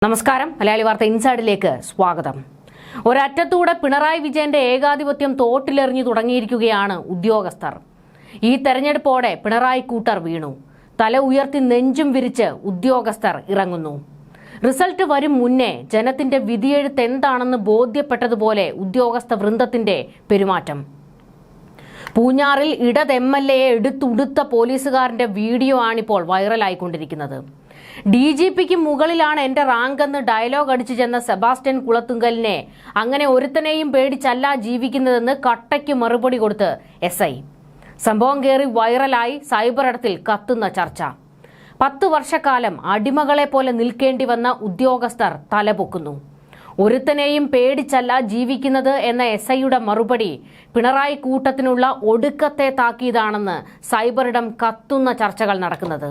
നമസ്കാരം. മലയാളി വാർത്ത ഇൻസൈഡിലേക്ക് സ്വാഗതം. ഒരറ്റത്തൂടെ പിണറായി വിജയന്റെ ഏകാധിപത്യം തോട്ടിലെറിഞ്ഞു തുടങ്ങിയിരിക്കുകയാണ് ഉദ്യോഗസ്ഥർ. ഈ തെരഞ്ഞെടുപ്പോടെ പിണറായി കൂട്ടർ വീണു. തല ഉയർത്തി നെഞ്ചും വിരിച്ച് ഉദ്യോഗസ്ഥർ ഇറങ്ങുന്നു. റിസൾട്ട് വരും മുന്നേ ജനത്തിന്റെ വിധിയെഴുത്ത് എന്താണെന്ന് ബോധ്യപ്പെട്ടതുപോലെ ഉദ്യോഗസ്ഥ വൃന്ദത്തിന്റെ പെരുമാറ്റം. പൂഞ്ഞാറിൽ ഇടത് MLA എടുത്തുടുത്ത പോലീസുകാരന്റെ വീഡിയോ ആണിപ്പോൾ വൈറലായിക്കൊണ്ടിരിക്കുന്നത്. DGPക്ക് മുകളിലാണ് എന്റെ റാങ്ക് എന്ന് ഡയലോഗ് അടിച്ചു ചെന്ന സെബാസ്റ്റ്യൻ കുളത്തുങ്കലിനെ അങ്ങനെ ഒരുത്തനെയും പേടിച്ചല്ല ജീവിക്കുന്നതെന്ന് കട്ടയ്ക്ക് മറുപടി കൊടുത്ത് SI. സംഭവം കേറി വൈറലായി സൈബർ ഇടത്തിൽ കത്തുന്ന ചർച്ച. 10 വർഷക്കാലം അടിമകളെ പോലെ നിൽക്കേണ്ടി വന്ന ഉദ്യോഗസ്ഥർ തലപൊക്കുന്നു. ഒരുത്തനെയും പേടിച്ചല്ല ജീവിക്കുന്നത് എന്ന SIയുടെ മറുപടി പിണറായി കൂട്ടത്തിനുള്ള ഒടുക്കത്തെ താക്കീതാണെന്ന് സൈബറിടം കത്തുന്ന ചർച്ചകൾ നടക്കുന്നത്.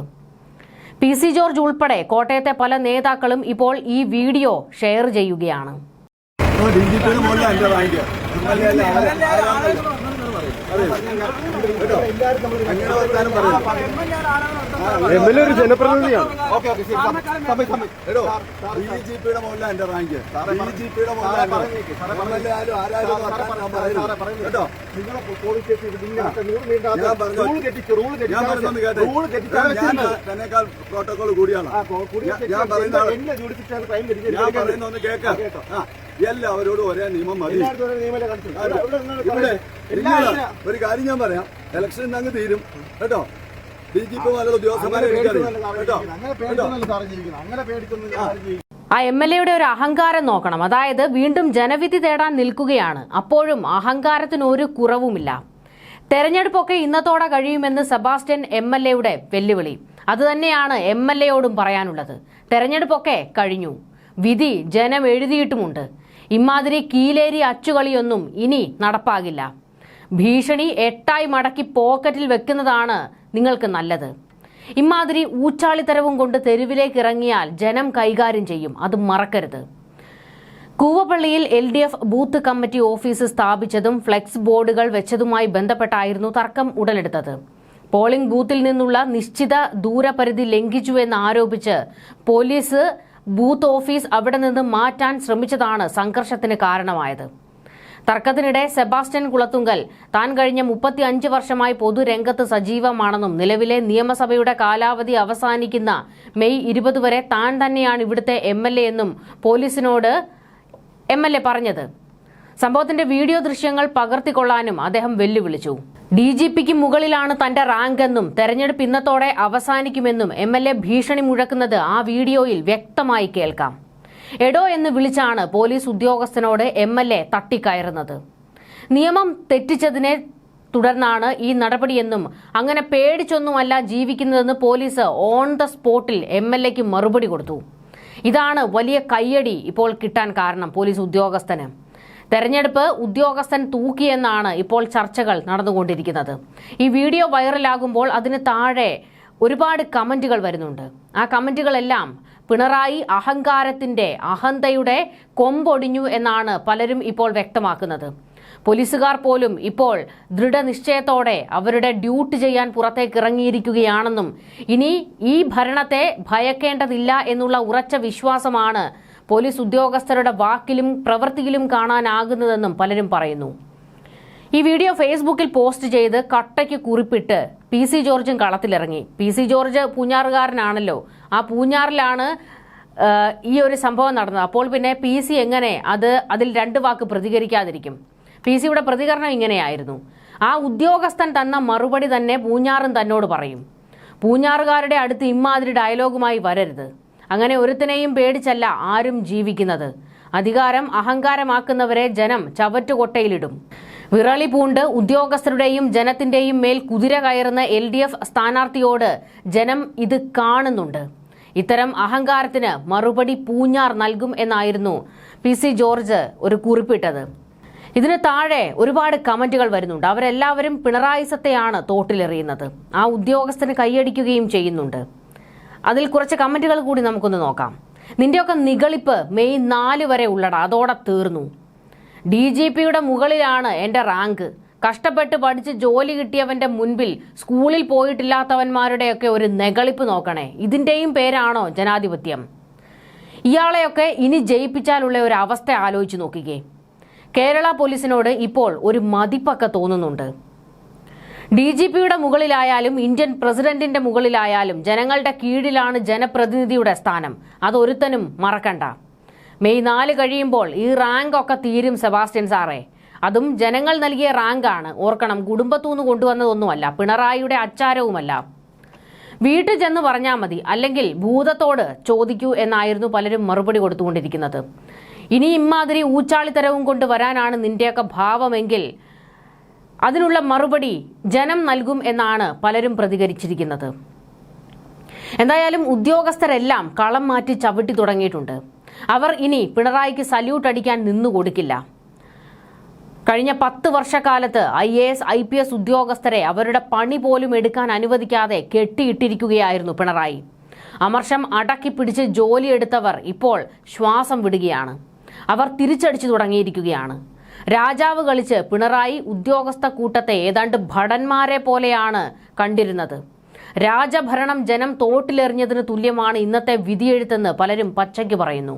PC ജോർജ് ഉൾപ്പെടെ കോട്ടയത്തെ പല നേതാക്കളും ഇപ്പോൾ ഈ വീഡിയോ ഷെയർ ചെയ്യുകയാണ്. ഒരു ജനപ്രതിനിധിയാണ്. DGPയുടെ മുകളിലാണ് എന്റെ റാങ്ക്. DGPയുടെ മുകളിലാണ് പ്രോട്ടോകോൾ കൂടിയാണ്. ഞാൻ പറയുന്ന കേൾക്കാം. എല്ലാവരോടും ഒരേ നിയമം മതി. ഇവിടെ ഒരു കാര്യം ഞാൻ പറയാം, ഇലക്ഷൻ അങ്ങ് തീരും കേട്ടോ. DGP പോലുള്ള ഉദ്യോഗസ്ഥന്മാരെ ആ MLAയുടെ ഒരു അഹങ്കാരം നോക്കണം. അതായത് വീണ്ടും ജനവിധി തേടാൻ നിൽക്കുകയാണ്. അപ്പോഴും അഹങ്കാരത്തിന് ഒരു കുറവുമില്ല. തെരഞ്ഞെടുപ്പൊക്കെ ഇന്നത്തോടെ കഴിയുമെന്ന് സെബാസ്റ്റ്യൻ MLAയുടെ വെല്ലുവിളി. അതുതന്നെയാണ് MLAയോടും പറയാനുള്ളത്. തെരഞ്ഞെടുപ്പൊക്കെ കഴിഞ്ഞു, വിധി ജനം എഴുതിയിട്ടുമുണ്ട്. ഇമാതിരി കീലേരി അച്ചുകളിയൊന്നും ഇനി നടപ്പാകില്ല. ഭീഷണി 8ആയി മടക്കി പോക്കറ്റിൽ വെക്കുന്നതാണ് നിങ്ങൾക്ക് നല്ലത്. ഇമാതിരി ഊച്ചാളിത്തരവും കൊണ്ട് തെരുവിലേക്ക് ഇറങ്ങിയാൽ ജനം കൈകാര്യം ചെയ്യും, അത് മറക്കരുത്. കൂവപ്പള്ളിയിൽ LDF ബൂത്ത് കമ്മിറ്റി ഓഫീസ് സ്ഥാപിച്ചതും ഫ്ലെക്സ് ബോർഡുകൾ വെച്ചതുമായി ബന്ധപ്പെട്ടായിരുന്നു തർക്കം ഉടലെടുത്തത്. പോളിംഗ് ബൂത്തിൽ നിന്നുള്ള നിശ്ചിത ദൂരപരിധി ലംഘിച്ചുവെന്ന് ആരോപിച്ച് പോലീസ് ബൂത്ത് ഓഫീസ് അവിടെ നിന്ന് മാറ്റാൻ ശ്രമിച്ചതാണ് സംഘർഷത്തിന് കാരണമായത്. തർക്കത്തിനിടെ സെബാസ്റ്റ്യൻ കുളത്തുങ്കൽ താൻ കഴിഞ്ഞ 35 വർഷമായി പൊതുരംഗത്ത് സജീവമാണെന്നും നിലവിലെ നിയമസഭയുടെ കാലാവധി അവസാനിക്കുന്ന മെയ് 20 വരെ താൻ തന്നെയാണ് ഇവിടുത്തെ MLA എന്നും പോലീസിനോട് MLA പറഞ്ഞത്. സംഭവത്തിന്റെ വീഡിയോ ദൃശ്യങ്ങൾ പകർത്തിക്കൊള്ളാനും അദ്ദേഹം വെല്ലുവിളിച്ചു. DGPക്ക് മുകളിലാണ് തന്റെ റാങ്ക് എന്നും തെരഞ്ഞെടുപ്പ് ഇന്നത്തോടെ അവസാനിക്കുമെന്നും MLA ഭീഷണി മുഴക്കുന്നത് ആ വീഡിയോയിൽ വ്യക്തമായി കേൾക്കാം. എടോ എന്ന് വിളിച്ചാണ് പോലീസ് ഉദ്യോഗസ്ഥനോട് MLA തട്ടിക്കയറുന്നത്. നിയമം തെറ്റിച്ചതിനെ തുടർന്നാണ് ഈ നടപടിയെന്നും അങ്ങനെ പേടിച്ചൊന്നുമല്ല ജീവിക്കുന്നതെന്ന് പോലീസ് ഓൺ ദ സ്പോട്ടിൽ MLAക്ക് മറുപടി കൊടുത്തു. ഇതാണ് വലിയ കയ്യടി ഇപ്പോൾ കിട്ടാൻ കാരണം പോലീസ് ഉദ്യോഗസ്ഥന്. തെരഞ്ഞെടുപ്പ് ഉദ്യോഗസ്ഥൻ തൂക്കിയെന്നാണ് ഇപ്പോൾ ചർച്ചകൾ നടന്നുകൊണ്ടിരിക്കുന്നത്. ഈ വീഡിയോ വൈറലാകുമ്പോൾ അതിന് താഴെ ഒരുപാട് കമന്റുകൾ വരുന്നുണ്ട്. ആ കമന്റുകളെല്ലാം പിണറായി അഹന്തയുടെ കൊമ്പൊടിഞ്ഞു എന്നാണ് പലരും ഇപ്പോൾ വ്യക്തമാക്കുന്നത്. പോലീസുകാർ പോലും ഇപ്പോൾ ദൃഢനിശ്ചയത്തോടെ അവരുടെ ഡ്യൂട്ടി ചെയ്യാൻ പുറത്തേക്ക് ഇറങ്ങിയിരിക്കുകയാണെന്നും ഇനി ഈ ഭരണത്തെ ഭയക്കേണ്ടതില്ല എന്നുള്ള ഉറച്ച വിശ്വാസമാണ് പോലീസ് ഉദ്യോഗസ്ഥരുടെ വാക്കിലും പ്രവൃത്തിയിലും കാണാനാകുന്നതെന്നും പലരും പറയുന്നു. ഈ വീഡിയോ ഫേസ്ബുക്കിൽ പോസ്റ്റ് ചെയ്ത് കട്ടയ്ക്ക് കുറിപ്പിട്ട് PC ജോർജും കളത്തിലിറങ്ങി. PC George പൂഞ്ഞാറുകാരനാണല്ലോ. ആ പൂഞ്ഞാറിലാണ് ഈ ഒരു സംഭവം നടന്നത്. അപ്പോൾ പിന്നെ PC എങ്ങനെ അതിൽ 2 വാക്ക് പ്രതികരിക്കാതിരിക്കും? PCയുടെ പ്രതികരണം ഇങ്ങനെയായിരുന്നു: ആ ഉദ്യോഗസ്ഥൻ തന്ന മറുപടി തന്നെ പൂഞ്ഞാറും തന്നോട് പറയും. പൂഞ്ഞാറുകാരുടെ അടുത്ത് ഇമ്മാതിരി ഡയലോഗുമായി വരരുത്. അങ്ങനെ ഒരുത്തനെയും പേടിച്ചല്ല ആരും ജീവിക്കുന്നത്. അധികാരം അഹങ്കാരമാക്കുന്നവരെ ജനം ചവറ്റുകൊട്ടയിലിടും. വിറളി പൂണ്ട് ഉദ്യോഗസ്ഥരുടെയും ജനത്തിന്റെയും മേൽ കുതിര കയറുന്ന LDF സ്ഥാനാർത്ഥിയോട് ജനം ഇത് കാണുന്നുണ്ട്. ഇത്തരം അഹങ്കാരത്തിന് മറുപടി പൂഞ്ഞാർ നൽകും എന്നായിരുന്നു PC ജോർജ് ഒരു കുറിപ്പിട്ടത്. ഇതിന് താഴെ ഒരുപാട് കമന്റുകൾ വരുന്നുണ്ട്. അവരെല്ലാവരും പിണറായിസത്തെയാണ് തോട്ടിലെറിയുന്നത്. ആ ഉദ്യോഗസ്ഥന് കൈയടിക്കുകയും ചെയ്യുന്നുണ്ട്. അതിൽ കുറച്ച് കമന്റുകൾ കൂടി നമുക്കൊന്ന് നോക്കാം. നിന്റെയൊക്കെ നിഗളിപ്പ് മെയ് 4 വരെ ഉള്ളടാ, അതോടെ തീർന്നു. DGPയുടെ മുകളിലാണ് എന്റെ റാങ്ക്. കഷ്ടപ്പെട്ട് പഠിച്ച് ജോലി കിട്ടിയവന്റെ മുൻപിൽ സ്കൂളിൽ പോയിട്ടില്ലാത്തവന്മാരുടെയൊക്കെ ഒരു നെകളിപ്പ് നോക്കണേ. ഇതിന്റെയും പേരാണോ ജനാധിപത്യം? ഇയാളെയൊക്കെ ഇനി ജയിപ്പിച്ചാലുള്ള ഒരു അവസ്ഥ ആലോചിച്ച് നോക്കിക്കേ. കേരള പോലീസിനോട് ഇപ്പോൾ ഒരു മതിപ്പൊക്കെ തോന്നുന്നുണ്ട്. DGPയുടെ മുകളിലായാലും ഇന്ത്യൻ പ്രസിഡന്റിന്റെ മുകളിലായാലും ജനങ്ങളുടെ കീഴിലാണ് ജനപ്രതിനിധിയുടെ സ്ഥാനം. അതൊരുത്തനും മറക്കണ്ട. മെയ് 4 കഴിയുമ്പോൾ ഈ റാങ്ക് ഒക്കെ തീരും സെബാസ്റ്റ്യൻ സാറേ. അതും ജനങ്ങൾ നൽകിയ റാങ്കാണ്. ഓർക്കണം, കുടുംബത്തൂന്ന് കൊണ്ടുവന്നതൊന്നുമല്ല, പിണറായിയുടെ അച്ചാരവുമല്ല. വീട്ടിൽ ചെന്ന് പറഞ്ഞാൽ മതി, അല്ലെങ്കിൽ ഭൂതത്തോട് ചോദിക്കൂ എന്നായിരുന്നു പലരും മറുപടി കൊടുത്തുകൊണ്ടിരിക്കുന്നത്. ഇനി ഇമ്മാതിരി ഊച്ചാളിത്തരവും കൊണ്ട് വരാനാണ് നിന്റെയൊക്കെ ഭാവമെങ്കിൽ അതിനുള്ള മറുപടി ജനം നൽകും എന്നാണ് പലരും പ്രതികരിച്ചിരിക്കുന്നത്. എന്തായാലും ഉദ്യോഗസ്ഥരെല്ലാം കളം മാറ്റി ചവിട്ടി തുടങ്ങിയിട്ടുണ്ട്. അവർ ഇനി പിണറായിക്ക് സല്യൂട്ട് അടിക്കാൻ നിന്നു കൊടുക്കില്ല. കഴിഞ്ഞ 10 വർഷക്കാലത്ത് IAS IPS ഉദ്യോഗസ്ഥരെ അവരുടെ പണി പോലും എടുക്കാൻ അനുവദിക്കാതെ കെട്ടിയിട്ടിരിക്കുകയായിരുന്നു പിണറായി. അമർഷം അടക്കി പിടിച്ച് ജോലിയെടുത്തവർ ഇപ്പോൾ ശ്വാസം വിടുകയാണ്. അവർ തിരിച്ചടിച്ചു തുടങ്ങിയിരിക്കുകയാണ്. രാജാവ് കളിച്ച് പിണറായി ഉദ്യോഗസ്ഥ കൂട്ടത്തെ ഏതാണ്ട് ഭടന്മാരെ പോലെയാണ് കണ്ടിരുന്നത്. രാജഭരണം ജനം തോട്ടിലെറിഞ്ഞതിന് തുല്യമാണ് ഇന്നത്തെ വിധിയെഴുത്തെന്ന് പലരും പച്ചയ്ക്ക് പറയുന്നു.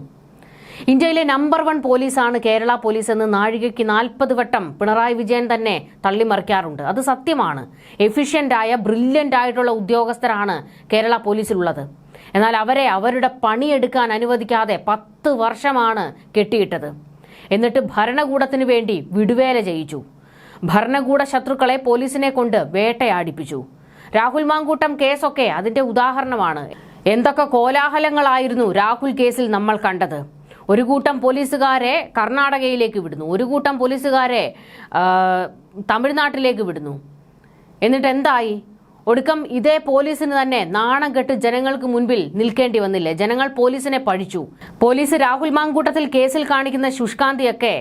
ഇന്ത്യയിലെ നമ്പർ 1 പോലീസാണ് കേരള പോലീസ് എന്ന് നാഴികയ്ക്ക് 40 വട്ടം പിണറായി വിജയൻ തന്നെ തള്ളിമറിക്കാറുണ്ട്. അത് സത്യമാണ്. എഫിഷ്യൻ്റായ ബ്രില്യൻ്റ് ആയിട്ടുള്ള ഉദ്യോഗസ്ഥരാണ് കേരള പോലീസിലുള്ളത്. എന്നാൽ അവരെ അവരുടെ പണിയെടുക്കാൻ അനുവദിക്കാതെ 10 വർഷമാണ് കെട്ടിയിട്ടത്. എന്നിട്ട് ഭരണകൂടത്തിനു വേണ്ടി വിടുവേല ചെയ്യിച്ചു. ഭരണകൂട ശത്രുക്കളെ പോലീസിനെ കൊണ്ട് വേട്ടയാടിപ്പിച്ചു. രാഹുൽ മാങ്കൂട്ടം കേസൊക്കെ അതിന്റെ ഉദാഹരണമാണ്. എന്തൊക്കെ കോലാഹലങ്ങളായിരുന്നു രാഹുൽ കേസിൽ നമ്മൾ കണ്ടത്. ഒരു കൂട്ടം പോലീസുകാരെ കർണാടകയിലേക്ക് വിടുന്നു, ഒരു കൂട്ടം പോലീസുകാരെ തമിഴ്നാട്ടിലേക്ക് വിടുന്നു. എന്നിട്ട് എന്തായി? ഒടുക്കം ഇതേ പോലീസിന് തന്നെ നാണം കെട്ട് ജനങ്ങൾക്ക് മുൻപിൽ നിൽക്കേണ്ടി വന്നില്ലേ? ജനങ്ങൾ പോലീസിനെ പഴിച്ചു. പോലീസ് രാഹുൽ മാങ്കൂട്ടത്തിൽ കേസിൽ കാണിക്കുന്ന ശുഷ്കാന്തിയൊക്കെ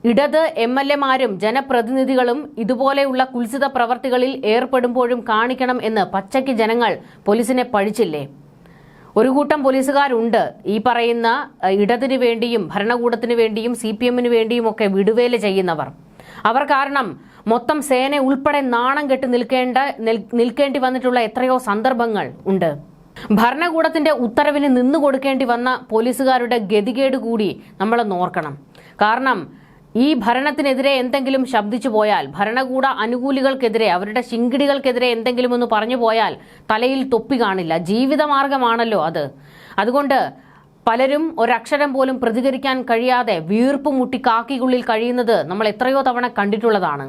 ഇടത് MLA-മാരും ജനപ്രതിനിധികളും ഇതുപോലെയുള്ള കുൽസിത പ്രവർത്തികളിൽ ഏർപ്പെടുമ്പോഴും കാണിക്കണം എന്ന് പച്ചയ്ക്ക് ജനങ്ങൾ പോലീസിനെ പഴിച്ചില്ലേ? ഒരു കൂട്ടം പോലീസുകാരുണ്ട് ഈ പറയുന്ന ഇടതിനു വേണ്ടിയും ഭരണകൂടത്തിന് വേണ്ടിയും CPM-ന് വേണ്ടിയും ഒക്കെ വിടുവേല ചെയ്യുന്നവർ. അവർ കാരണം മൊത്തം സേന ഉൾപ്പെടെ നാണം കെട്ട് നിൽക്കേണ്ടി വന്നിട്ടുള്ള എത്രയോ സന്ദർഭങ്ങൾ ഉണ്ട്. ഭരണകൂടത്തിന്റെ ഉത്തരവിന് നിന്നു കൊടുക്കേണ്ടി വന്ന പോലീസുകാരുടെ ഗതികേട് കൂടി നമ്മൾ നോർക്കണം. കാരണം ഈ ഭരണത്തിനെതിരെ എന്തെങ്കിലും ശബ്ദിച്ചു പോയാൽ, ഭരണകൂട അനുകൂലികൾക്കെതിരെ, അവരുടെ ശിങ്കിടികൾക്കെതിരെ എന്തെങ്കിലും ഒന്ന് പറഞ്ഞു പോയാൽ തലയിൽ തൊപ്പി കാണില്ല. ജീവിതമാർഗമാണല്ലോ അത്. അതുകൊണ്ട് പലരും ഒരക്ഷരം പോലും പ്രതികരിക്കാൻ കഴിയാതെ വീർപ്പ് മുട്ടി കാക്കിക്കുള്ളിൽ കഴിയുന്നത് നമ്മൾ എത്രയോ തവണ കണ്ടിട്ടുള്ളതാണ്.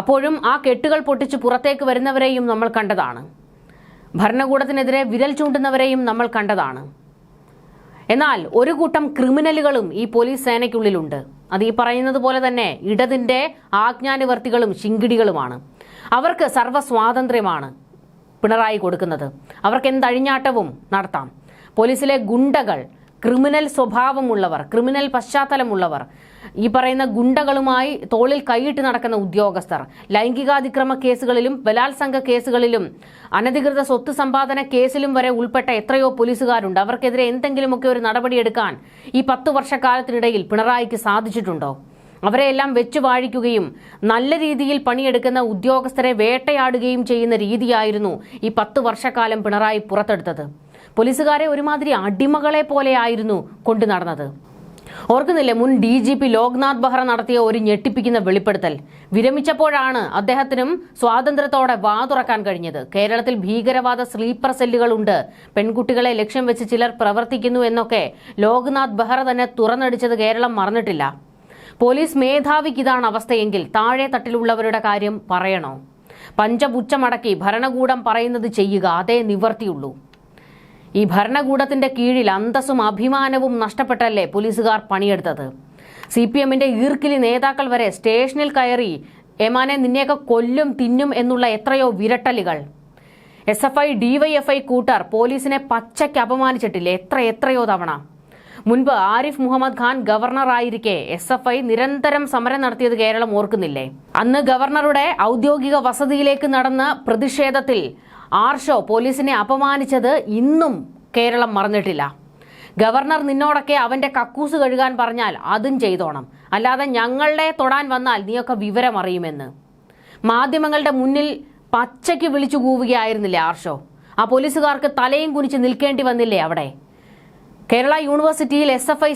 അപ്പോഴും ആ കെട്ടുകൾ പൊട്ടിച്ച് പുറത്തേക്ക് വരുന്നവരെയും നമ്മൾ കണ്ടതാണ്. ഭരണകൂടത്തിനെതിരെ വിരൽ ചൂണ്ടുന്നവരെയും നമ്മൾ കണ്ടതാണ്. എന്നാൽ ഒരു കൂട്ടം ക്രിമിനലുകളും ഈ പോലീസ് സേനയ്ക്കുള്ളിലുണ്ട്. അത് ഈ പറയുന്നത് പോലെ തന്നെ ഇടതിന്റെ ആജ്ഞാനുവർത്തികളും ശിങ്കിടികളുമാണ്. അവർക്ക് സർവ്വസ്വാതന്ത്ര്യമാണ് പിണറായി കൊടുക്കുന്നത്. അവർക്ക് എന്തഴിഞ്ഞാട്ടവും നടത്താം. പോലീസിലെ ഗുണ്ടകൾ, ക്രിമിനൽ സ്വഭാവമുള്ളവർ, ക്രിമിനൽ പശ്ചാത്തലമുള്ളവർ, ഈ പറയുന്ന ഗുണ്ടകളുമായി തോളിൽ കൈയിട്ട് നടക്കുന്ന ഉദ്യോഗസ്ഥർ, ലൈംഗികാതിക്രമ കേസുകളിലും ബലാത്സംഗ കേസുകളിലും അനധികൃത സ്വത്ത് സമ്പാദന കേസിലും വരെ ഉൾപ്പെട്ട എത്രയോ പോലീസുകാരുണ്ട്. അവർക്കെതിരെ എന്തെങ്കിലുമൊക്കെ ഒരു നടപടിയെടുക്കാൻ ഈ 10 വർഷക്കാലത്തിനിടയിൽ പിണറായിക്ക് സാധിച്ചിട്ടുണ്ടോ? അവരെയെല്ലാം വെച്ചു വാഴിക്കുകയും നല്ല രീതിയിൽ പണിയെടുക്കുന്ന ഉദ്യോഗസ്ഥരെ വേട്ടയാടുകയും ചെയ്യുന്ന രീതിയായിരുന്നു ഈ 10 വർഷക്കാലം പിണറായി പുറത്തെടുത്തത്. പോലീസുകാരെ ഒരുമാതിരി അടിമകളെ പോലെയായിരുന്നു കൊണ്ടു നടന്നത്. ഓർക്കുന്നില്ലേ, മുൻ DGP ലോക്നാഥ് ബെഹ്റ നടത്തിയ ഒരു ഞെട്ടിപ്പിക്കുന്ന വെളിപ്പെടുത്തൽ? വിരമിച്ചപ്പോഴാണ് അദ്ദേഹത്തിനും സ്വാതന്ത്ര്യത്തോടെ വാ തുറക്കാൻ കഴിഞ്ഞത്. കേരളത്തിൽ ഭീകരവാദ സ്ലീപ്പർ സെല്ലുകളുണ്ട്, പെൺകുട്ടികളെ ലക്ഷ്യം വെച്ച് ചിലർ പ്രവർത്തിക്കുന്നു എന്നൊക്കെ ലോക്നാഥ് ബെഹ്റ തന്നെ തുറന്നടിച്ചത് കേരളം മറന്നിട്ടില്ല. പോലീസ് മേധാവിക്ക് ഇതാണ് അവസ്ഥയെങ്കിൽ താഴെ തട്ടിലുള്ളവരുടെ കാര്യം പറയണോ? പഞ്ചപുച്ഛമടക്കി ഭരണകൂടം പറയുന്നത് ചെയ്യുക, അതേ നിവർത്തിയുള്ളൂ. ഈ ഭരണകൂടത്തിന്റെ കീഴിൽ അന്തസ്സും അഭിമാനവും നഷ്ടപ്പെട്ടല്ലേ പോലീസുകാർ പണിയെടുത്തത്. CPM-ന്റെ ഈർക്കിലി നേതാക്കൾ വരെ സ്റ്റേഷനിൽ കയറി എമാനെ നിന്നെയൊക്കെ കൊല്ലും തിന്നും എന്നുള്ള എത്രയോ വിരട്ടലുകൾ. SFI DYFI കൂട്ടർ പോലീസിനെ പച്ചയ്ക്ക് അപമാനിച്ചിട്ടില്ലേ എത്രയോ തവണ. മുൻപ് ആരിഫ് മുഹമ്മദ് ഖാൻ ഗവർണറായിരിക്കെ SFI നിരന്തരം സമരം നടത്തിയത് കേരളം ഓർക്കുന്നില്ലേ? അന്ന് ഗവർണറുടെ ഔദ്യോഗിക വസതിയിലേക്ക് നടന്ന പ്രതിഷേധത്തിൽ ആർഷോ പോലീസിനെ അപമാനിച്ചത് ഇന്നും കേരളം മറന്നിട്ടില്ല. ഗവർണർ നിന്നോടൊക്കെ അവന്റെ കക്കൂസ് കഴുകാൻ പറഞ്ഞാൽ അതും ചെയ്തോണം, അല്ലാതെ ഞങ്ങളെ തൊടാൻ വന്നാൽ നീയൊക്കെ വിവരം അറിയുമെന്ന് മാധ്യമങ്ങളുടെ മുന്നിൽ പച്ചയ്ക്ക് വിളിച്ചു കൂവുകയായിരുന്നില്ലേ ആർഷോ? ആ പോലീസുകാർക്ക് തലയും കുനിച്ച് നിൽക്കേണ്ടി വന്നില്ലേ അവിടെ? കേരള യൂണിവേഴ്സിറ്റിയിൽ SFI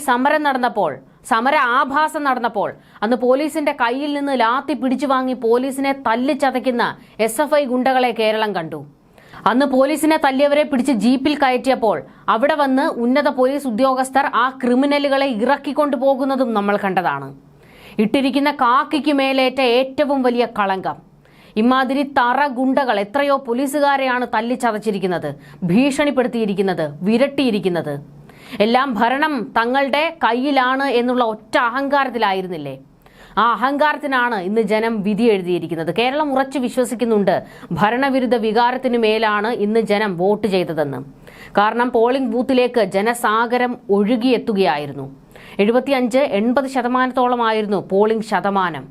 സമര ആഭാസം നടന്നപ്പോൾ അന്ന് പോലീസിന്റെ കയ്യിൽ നിന്ന് ലാത്തി പിടിച്ചു വാങ്ങി പോലീസിനെ തല്ലിച്ചതയ്ക്കുന്ന SFI ഗുണ്ടകളെ കേരളം കണ്ടു. അന്ന് പോലീസിനെ തല്ലിയവരെ പിടിച്ച് ജീപ്പിൽ കയറ്റിയപ്പോൾ അവിടെ വന്ന് ഉന്നത പോലീസ് ഉദ്യോഗസ്ഥർ ആ ക്രിമിനലുകളെ ഇറക്കിക്കൊണ്ടു പോകുന്നതും നമ്മൾ കണ്ടതാണ്. ഇട്ടിരിക്കുന്ന കാക്കിക്ക് മേലേറ്റ ഏറ്റവും വലിയ കളങ്കം. ഇമാതിരി തറ ഗുണ്ടകൾ എത്രയോ പോലീസുകാരെയാണ് തല്ലിച്ചതച്ചിരിക്കുന്നത്, ഭീഷണിപ്പെടുത്തിയിരിക്കുന്നത്, വിരട്ടിയിരിക്കുന്നത്. എല്ലാം ഭരണം തങ്ങളുടെ കയ്യിലാണ് എന്നുള്ള ഒറ്റ അഹങ്കാരത്തിലായിരുന്നില്ലേ? ആ അഹങ്കാരത്തിനാണ് ഇന്ന് ജനം വിധി എഴുതിയിരിക്കുന്നത്. കേരളം ഉറച്ചു വിശ്വസിക്കുന്നുണ്ട് ഭരണവിരുദ്ധ വികാരത്തിനു മേലാണ് ഇന്ന് ജനം വോട്ട് ചെയ്തതെന്ന്. കാരണം പോളിംഗ് ബൂത്തിലേക്ക് ജനസാഗരം ഒഴുകിയെത്തുകയായിരുന്നു. 75-80% പോളിംഗ് ശതമാനം.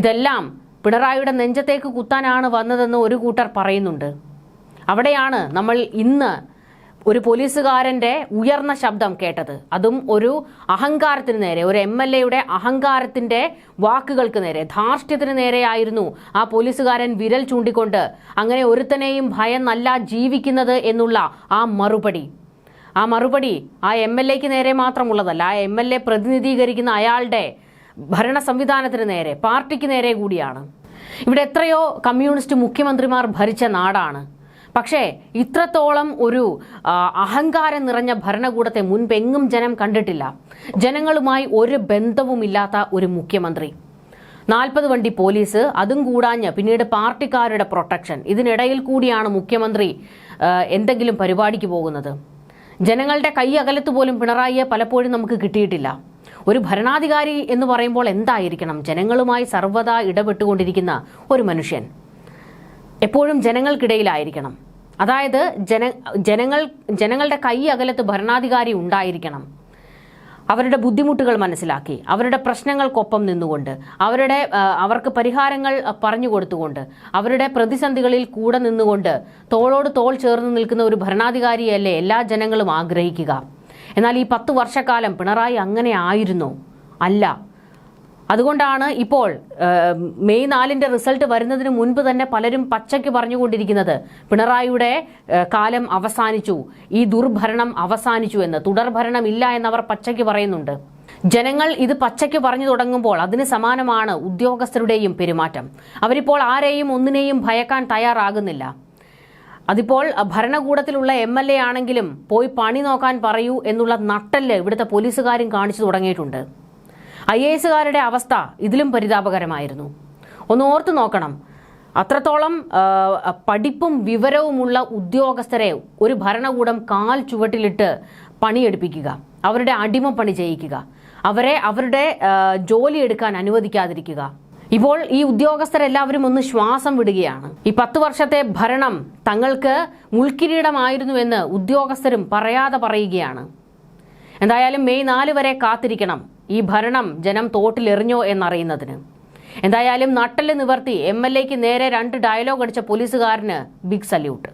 ഇതെല്ലാം പിണറായിയുടെ നെഞ്ചത്തേക്ക് കുത്താനാണ് വന്നതെന്ന് ഒരു കൂട്ടർ പറയുന്നുണ്ട്. അവിടെയാണ് നമ്മൾ ഇന്ന് ഒരു പോലീസുകാരന്റെ ഉയർന്ന ശബ്ദം കേട്ടത്. അതും ഒരു അഹങ്കാരത്തിന് നേരെ, ഒരു MLAയുടെ അഹങ്കാരത്തിന്റെ വാക്കുകൾക്ക് നേരെ, ധാർഷ്ട്യത്തിന് നേരെയായിരുന്നു ആ പോലീസുകാരൻ വിരൽ ചൂണ്ടിക്കൊണ്ട് അങ്ങനെ ഒരുത്തനെയും ഭയന്നല്ല ജീവിക്കുന്നത് എന്നുള്ള ആ മറുപടി ആ MLAക്ക് നേരെ മാത്രമുള്ളതല്ല, ആ MLA പ്രതിനിധീകരിക്കുന്ന അയാളുടെ ഭരണ സംവിധാനത്തിന് നേരെ, പാർട്ടിക്ക് നേരെ കൂടിയാണ്. ഇവിടെ എത്രയോ കമ്മ്യൂണിസ്റ്റ് മുഖ്യമന്ത്രിമാർ ഭരിച്ച നാടാണ്. പക്ഷേ ഇത്രത്തോളം ഒരു അഹങ്കാരം നിറഞ്ഞ ഭരണകൂടത്തെ മുൻപെങ്ങും ജനം കണ്ടിട്ടില്ല. ജനങ്ങളുമായി ഒരു ബന്ധവുമില്ലാത്ത ഒരു മുഖ്യമന്ത്രി, 40 വണ്ടി പോലീസ്, അതും കൂടാഞ്ഞ് പിന്നീട് പാർട്ടിക്കാരുടെ പ്രൊട്ടക്ഷൻ. ഇതിനിടയിൽ കൂടിയാണ് മുഖ്യമന്ത്രി എന്തെങ്കിലും പരിപാടിക്ക് പോകുന്നത്. ജനങ്ങളുടെ കൈ അകലത്ത് പോലും പിണറായിയെ പലപ്പോഴും നമുക്ക് കിട്ടിയിട്ടില്ല. ഒരു ഭരണാധികാരി എന്ന് പറയുമ്പോൾ എന്തായിരിക്കണം? ജനങ്ങളുമായി സർവ്വതാ ഇടപെട്ടുകൊണ്ടിരിക്കുന്ന ഒരു മനുഷ്യൻ, എപ്പോഴും ജനങ്ങൾക്കിടയിലായിരിക്കണം. അതായത് ജനങ്ങളുടെ കൈ അകലത്ത് ഭരണാധികാരി ഉണ്ടായിരിക്കണം. അവരുടെ ബുദ്ധിമുട്ടുകൾ മനസ്സിലാക്കി, അവരുടെ പ്രശ്നങ്ങൾക്കൊപ്പം നിന്നുകൊണ്ട്, അവർക്ക് പരിഹാരങ്ങൾ പറഞ്ഞു കൊടുത്തുകൊണ്ട്, അവരുടെ പ്രതിസന്ധികളിൽ കൂടെ നിന്നുകൊണ്ട് തോളോട് തോൾ ചേർന്ന് നിൽക്കുന്ന ഒരു ഭരണാധികാരിയല്ലേ എല്ലാ ജനങ്ങളും ആഗ്രഹിക്കുക. എന്നാൽ ഈ 10 വർഷക്കാലം പിണറായി അങ്ങനെ ആയിരുന്നോ? അല്ല. അതുകൊണ്ടാണ് ഇപ്പോൾ മെയ് 4 റിസൾട്ട് വരുന്നതിന് മുൻപ് തന്നെ പലരും പച്ചയ്ക്ക് പറഞ്ഞുകൊണ്ടിരിക്കുന്നത് പിണറായിയുടെ കാലം അവസാനിച്ചു, ഈ ദുർഭരണം അവസാനിച്ചു എന്ന്. തുടർഭരണം ഇല്ല എന്നവർ പച്ചയ്ക്ക് പറയുന്നുണ്ട്. ജനങ്ങൾ ഇത് പച്ചയ്ക്ക് പറഞ്ഞു തുടങ്ങുമ്പോൾ അതിന് സമാനമാണ് ഉദ്യോഗസ്ഥരുടെയും പെരുമാറ്റം. അവരിപ്പോൾ ആരെയും ഒന്നിനെയും ഭയക്കാൻ തയ്യാറാകുന്നില്ല. അതിപ്പോൾ ഭരണകൂടത്തിലുള്ള MLA ആണെങ്കിലും പോയി പണി നോക്കാൻ പറയൂ എന്നുള്ള നട്ടല് ഇവിടുത്തെ പോലീസുകാരും കാണിച്ചു തുടങ്ങിയിട്ടുണ്ട്. IASകാരുടെ അവസ്ഥ ഇതിലും പരിതാപകരമായിരുന്നു. ഒന്ന് ഓർത്തു നോക്കണം. അത്രത്തോളം പഠിപ്പും വിവരവുമുള്ള ഉദ്യോഗസ്ഥരെ ഒരു ഭരണകൂടം കാൽ ചുവട്ടിലിട്ട് പണിയെടുപ്പിക്കുക, അവരുടെ അടിമപ്പണി ചെയ്യിക്കുക, അവരെ അവരുടെ ജോലി എടുക്കാൻ അനുവദിക്കാതിരിക്കുക. ഇപ്പോൾ ഈ ഉദ്യോഗസ്ഥരെല്ലാവരും ഒന്ന് ശ്വാസം വിടുകയാണ്. ഈ 10 വർഷത്തെ ഭരണം തങ്ങൾക്ക് മുൾക്കിരീടമായിരുന്നുവെന്ന് ഉദ്യോഗസ്ഥരും പറയാതെ പറയുകയാണ്. എന്തായാലും മെയ് 4 വരെ കാത്തിരിക്കണം ഈ ഭരണം ജനം തോട്ടിലെറിഞ്ഞോ എന്നറിയുന്നതിന്. എന്തായാലും നട്ടല് നിവർത്തി MLAക്ക് നേരെ 2 ഡയലോഗ് അടിച്ച പോലീസുകാരന് ബിഗ് സല്യൂട്ട്.